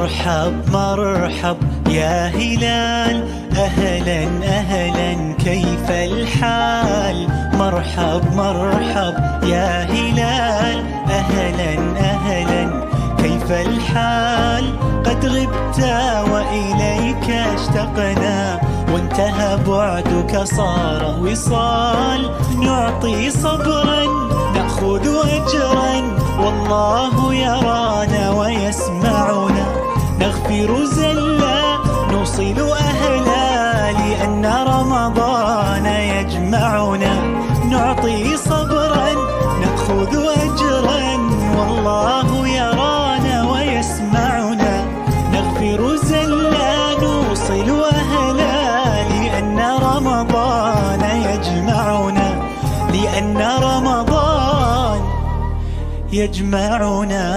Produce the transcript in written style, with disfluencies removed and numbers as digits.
مرحب مرحب يا هلال، أهلا أهلا كيف الحال؟ مرحب مرحب يا هلال، أهلا أهلا كيف الحال؟ قد غبت وإليك اشتقنا، وانتهى بعدك صار وصال. نعطي صبرا نأخذ أجرا، والله يرانا ويسمعنا. نغفر زلا نوصل أهلا، لأن رمضان يجمعنا. نعطي صبرا نأخذ أجرا، والله يرانا ويسمعنا. نغفر زلا نوصل أهلا، لأن رمضان يجمعنا. لأن رمضان يجمعنا.